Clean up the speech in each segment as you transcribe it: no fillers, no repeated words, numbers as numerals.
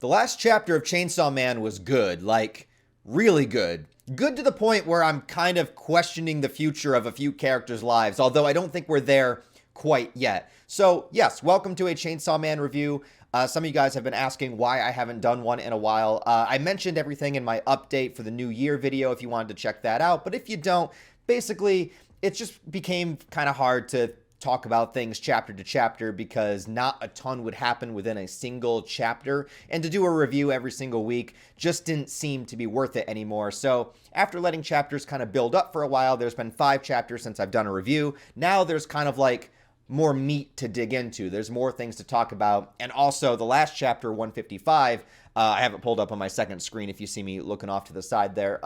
The last chapter of Chainsaw Man was good, like really good. Good to the point where I'm kind of questioning the future of a few characters' lives, although I don't think we're there quite yet. So, yes, welcome to a Chainsaw Man review. Some of you guys have been asking why I haven't done one in a while. I mentioned everything in my update for the New Year video if you wanted to check that out, but if you don't, basically, it just became kind of hard to talk about things chapter to chapter because not a ton would happen within a single chapter, and to do a review every single week just didn't seem to be worth it anymore. So after letting chapters kind of build up for a while, there's been 5 chapters since I've done a review. Now there's kind of like more meat to dig into. There's more things to talk about. And also the last chapter, 155, I have it pulled up on my second screen if you see me looking off to the side there.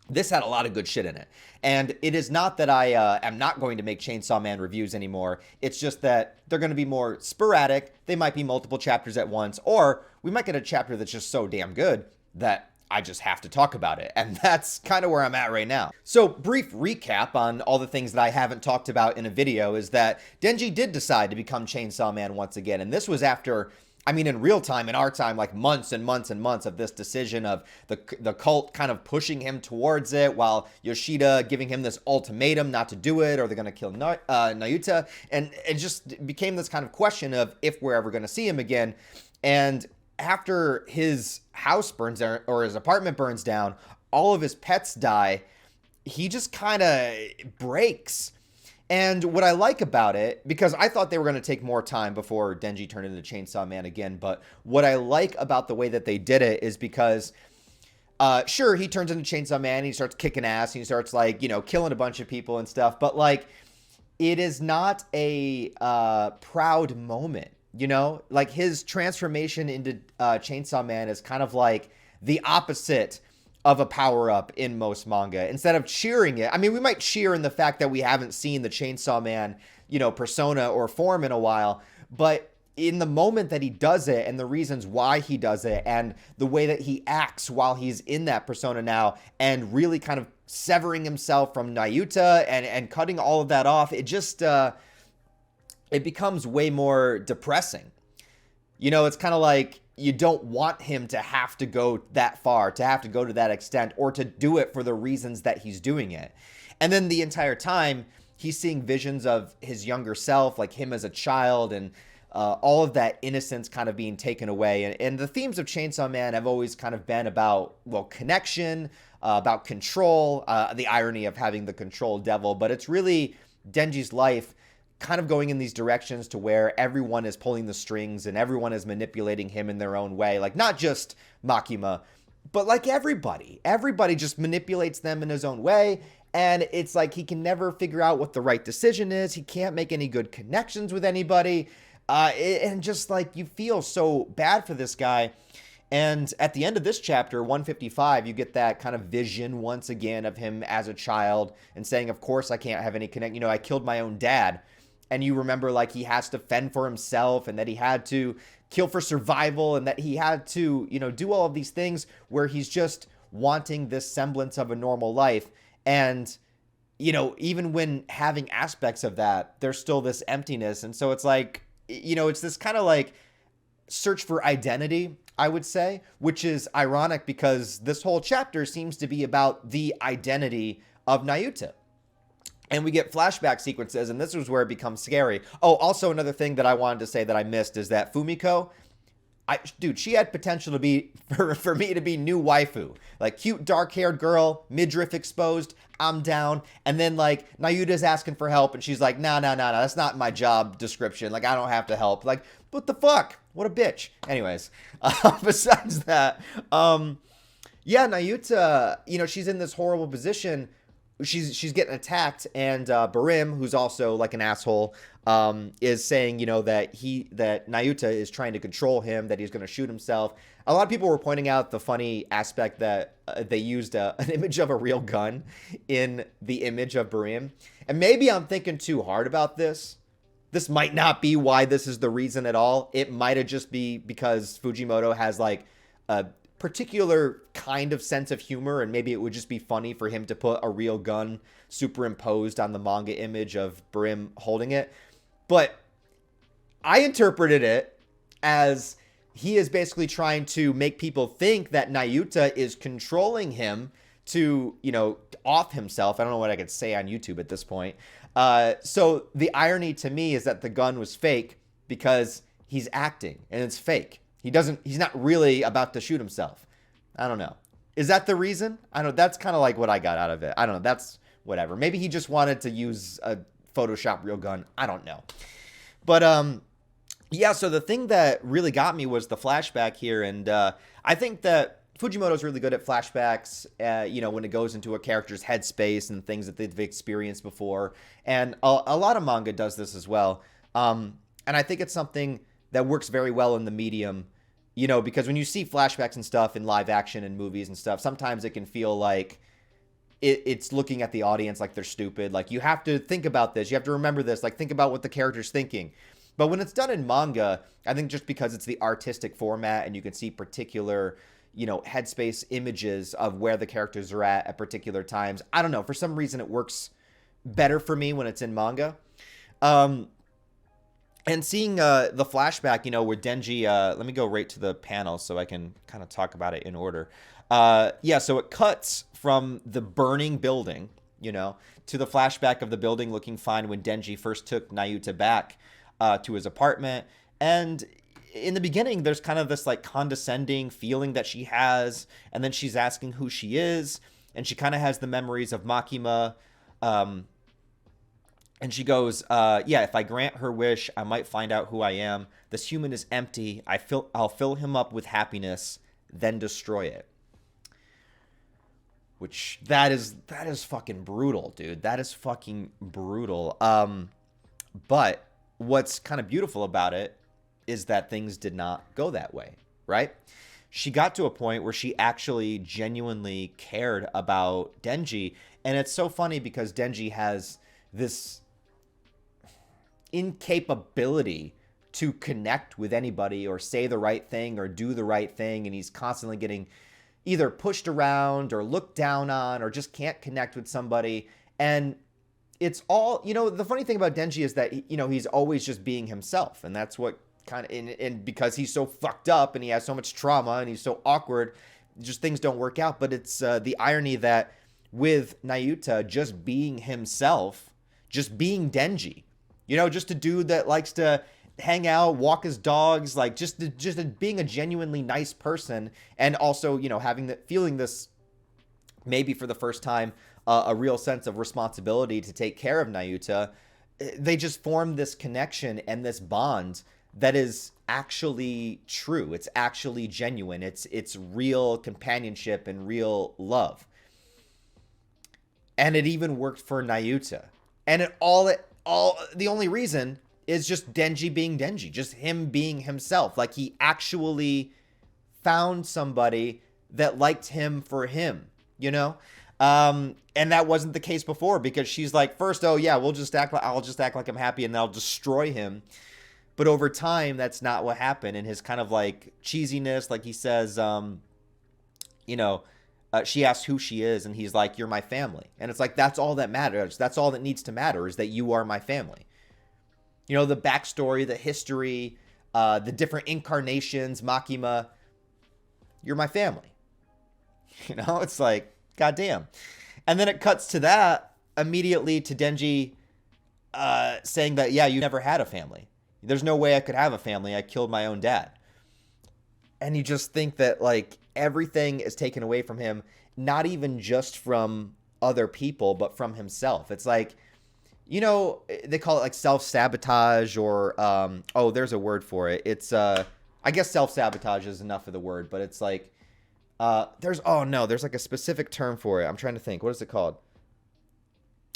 This had a lot of good shit in it. And it is not that I am not going to make Chainsaw Man reviews anymore. It's just that they're going to be more sporadic. They might be multiple chapters at once. Or we might get a chapter that's just so damn good that I just have to talk about it. And that's kind of where I'm at right now. So brief recap on all the things that I haven't talked about in a video is that Denji did decide to become Chainsaw Man once again. And this was after, I mean, in real time, in our time, like months and months and months of this decision of the cult kind of pushing him towards it while Yoshida giving him this ultimatum not to do it or they're going to kill Nayuta. And it just became this kind of question of if we're ever going to see him again. And after his house burns down or his apartment burns down, all of his pets die, he just kind of breaks. And what I like about it, because I thought they were going to take more time before Denji turned into Chainsaw Man again, but what I like about the way that they did it is because, sure, he turns into Chainsaw Man, and he starts kicking ass, and he starts, like, you know, killing a bunch of people and stuff, but, like, it is not a proud moment, you know? Like, his transformation into Chainsaw Man is kind of like the opposite of a power-up in most manga. Instead of cheering it, I mean, we might cheer in the fact that we haven't seen the Chainsaw Man, you know, persona or form in a while, but in the moment that he does it and the reasons why he does it and the way that he acts while he's in that persona now and really kind of severing himself from Nayuta and cutting all of that off, it just, it becomes way more depressing. You know, it's kind of like, you don't want him to have to go that far, to have to go to that extent, or to do it for the reasons that he's doing it. And then the entire time, he's seeing visions of his younger self, like him as a child, and all of that innocence kind of being taken away. And the themes of Chainsaw Man have always kind of been about, well, connection, about control, the irony of having the control devil. But it's really Denji's life kind of going in these directions to where everyone is pulling the strings and everyone is manipulating him in their own way. Like, not just Makima, but like everybody. Everybody just manipulates them in his own way. And it's like he can never figure out what the right decision is. He can't make any good connections with anybody. And just like, you feel so bad for this guy. And at the end of this chapter, 155, you get that kind of vision once again of him as a child and saying, of course I can't have any connect. You know, I killed my own dad. And you remember, like, he has to fend for himself and that he had to kill for survival and that he had to, you know, do all of these things where he's just wanting this semblance of a normal life. And, you know, even when having aspects of that, there's still this emptiness. And so it's like, you know, it's this kind of like search for identity, I would say, which is ironic because this whole chapter seems to be about the identity of Nayuta. And we get flashback sequences, and this is where it becomes scary. Oh, also another thing that I wanted to say that I missed is that Fumiko, dude, she had potential to be, for me to be new waifu. Like, cute, dark-haired girl, midriff exposed, I'm down. And then, like, Nayuta's asking for help, and she's like, no, that's not my job description. Like, I don't have to help. Like, what the fuck? What a bitch. Anyways, besides that, yeah, Nayuta, you know, she's in this horrible position. She's getting attacked, and Barim, who's also like an asshole, is saying, you know, that Nayuta is trying to control him, that he's going to shoot himself. A lot of people were pointing out the funny aspect that they used an image of a real gun in the image of Barim. And maybe I'm thinking too hard about this. This might not be why this is the reason at all. It might have just be because Fujimoto has like a particular kind of sense of humor, and maybe it would just be funny for him to put a real gun superimposed on the manga image of Brim holding it. But I interpreted it as he is basically trying to make people think that Nayuta is controlling him to, off himself. I don't know what I could say on YouTube at this point. So the irony to me is that the gun was fake because he's acting and it's fake. He's not really about to shoot himself. I don't know. Is that the reason? I don't know. That's kind of like what I got out of it. I don't know. That's whatever. Maybe he just wanted to use a Photoshop real gun. I don't know. But, yeah, so the thing that really got me was the flashback here. And I think that Fujimoto's really good at flashbacks, when it goes into a character's headspace and things that they've experienced before. And a lot of manga does this as well. And I think it's something that works very well in the medium, because when you see flashbacks and stuff in live action and movies and stuff, sometimes it can feel like it's looking at the audience like they're stupid. Like, you have to think about this. You have to remember this. Like, think about what the character's thinking. But when it's done in manga, I think just because it's the artistic format and you can see particular, headspace images of where the characters are at particular times, I don't know. For some reason, it works better for me when it's in manga. And seeing the flashback, where Denji, let me go right to the panel so I can kind of talk about it in order. So it cuts from the burning building, to the flashback of the building looking fine when Denji first took Nayuta back to his apartment. And in the beginning, there's kind of this like condescending feeling that she has, and then she's asking who she is, and she kind of has the memories of Makima, and she goes, if I grant her wish, I might find out who I am. This human is empty. I'll fill him up with happiness, then destroy it. Which, that is fucking brutal, dude. That is fucking brutal. But what's kind of beautiful about it is that things did not go that way, right? She got to a point where she actually genuinely cared about Denji. And it's so funny because Denji has this incapability to connect with anybody or say the right thing or do the right thing. And he's constantly getting either pushed around or looked down on or just can't connect with somebody. And it's all, the funny thing about Denji is that, he's always just being himself. And that's what kind of, and because he's so fucked up and he has so much trauma and he's so awkward, just things don't work out. But it's the irony that with Nayuta just being himself, just being Denji, just a dude that likes to hang out, walk his dogs, like just being a genuinely nice person. And also, feeling this maybe for the first time, a real sense of responsibility to take care of Nayuta. They just form this connection and this bond that is actually true. It's actually genuine. It's real companionship and real love. And it even worked for Nayuta. And the only reason is just Denji being Denji, just him being himself. Like, he actually found somebody that liked him for him, and that wasn't the case before, because she's like, first, I'll just act like I'm happy and I'll destroy him. But over time, that's not what happened. And his kind of like cheesiness, like he says, she asks who she is and he's like, you're my family. And it's like, that's all that matters. That's all that needs to matter, is that you are my family. The backstory, the history, the different incarnations, Makima, you're my family. It's like, goddamn. And then it cuts to that immediately to Denji saying that, you never had a family. There's no way I could have a family. I killed my own dad. And you just think that, like, everything is taken away from him, not even just from other people, but from himself. It's like, they call it like self-sabotage or, there's a word for it. It's, I guess self-sabotage is enough of the word, but it's like, there's like a specific term for it. I'm trying to think. What is it called?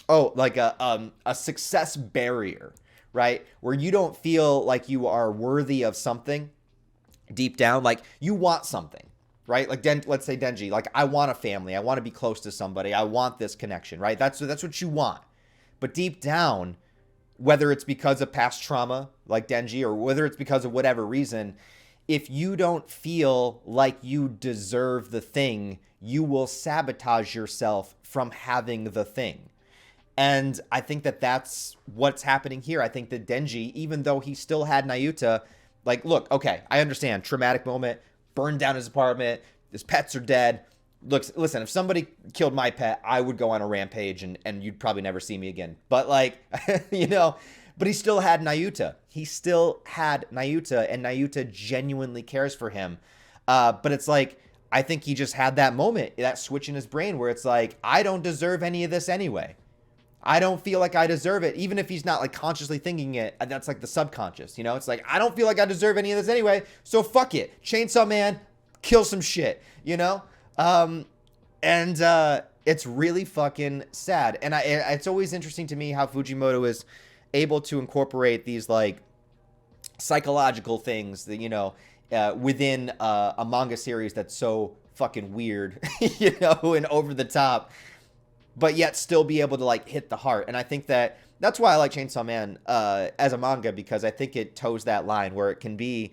Oh, like a success barrier, right? Where you don't feel like you are worthy of something deep down. Like, you want something, right? Like, let's say Denji, like, I want a family. I want to be close to somebody. I want this connection, right? That's what you want. But deep down, whether it's because of past trauma, like Denji, or whether it's because of whatever reason, if you don't feel like you deserve the thing, you will sabotage yourself from having the thing. And I think that that's what's happening here. I think that Denji, even though he still had Nayuta, Like, look, okay, I understand. Traumatic moment, burned down his apartment, his pets are dead. Look, listen, if somebody killed my pet, I would go on a rampage and you'd probably never see me again. But like, you know, but he still had Nayuta. He still had Nayuta, and Nayuta genuinely cares for him. But it's like, I think he just had that moment, that switch in his brain where it's like, I don't deserve any of this anyway. I don't feel like I deserve it, even if he's not like consciously thinking it. That's like the subconscious, you know? It's like, I don't feel like I deserve any of this anyway, so fuck it. Chainsaw Man, kill some shit, you know? It's really fucking sad. And it's always interesting to me how Fujimoto is able to incorporate these like psychological things that, you know, within a manga series that's so fucking weird, you know, and over the top, but yet still be able to like hit the heart. And I think that's why I like Chainsaw Man as a manga, because I think it toes that line where it can be,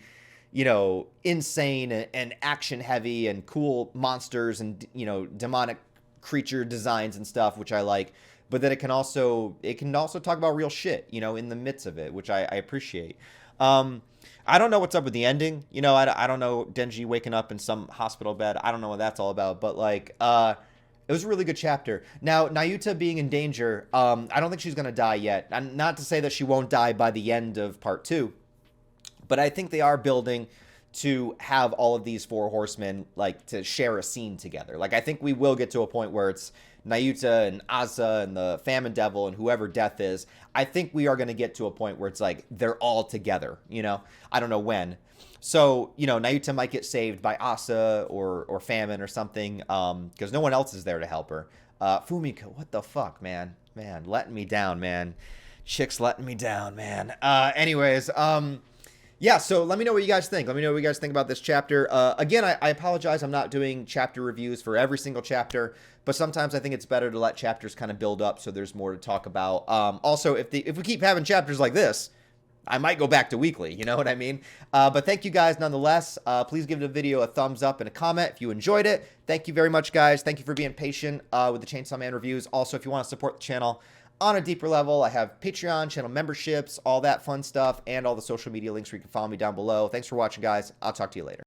you know, insane and action heavy and cool monsters and, you know, demonic creature designs and stuff, which I like, but then it can also talk about real shit, you know, in the midst of it, which I appreciate. I don't know what's up with the ending. You know, I don't know, Denji waking up in some hospital bed. I don't know what that's all about, but like, it was a really good chapter. Now, Nayuta being in danger, I don't think she's going to die yet. And not to say that she won't die by the end of part 2, but I think they are building to have all of these 4 horsemen, like, to share a scene together. Like, I think we will get to a point where it's Nayuta and Asa and the Famine Devil and whoever Death is. I think we are going to get to a point where it's like, they're all together, you know? I don't know when. So, you know, Nayuta might get saved by Asa or Famine or something, because no one else is there to help her. Fumiko, what the fuck, man? Man, letting me down, man. Chick's letting me down, man. Yeah, so let me know what you guys think. Let me know what you guys think about this chapter. Again, I apologize. I'm not doing chapter reviews for every single chapter, but sometimes I think it's better to let chapters kind of build up so there's more to talk about. Also, if we keep having chapters like this, I might go back to weekly, you know what I mean? But thank you guys nonetheless. Please give the video a thumbs up and a comment if you enjoyed it. Thank you very much, guys. Thank you for being patient with the Chainsaw Man reviews. Also, if you want to support the channel on a deeper level, I have Patreon, channel memberships, all that fun stuff, and all the social media links where you can follow me down below. Thanks for watching, guys. I'll talk to you later.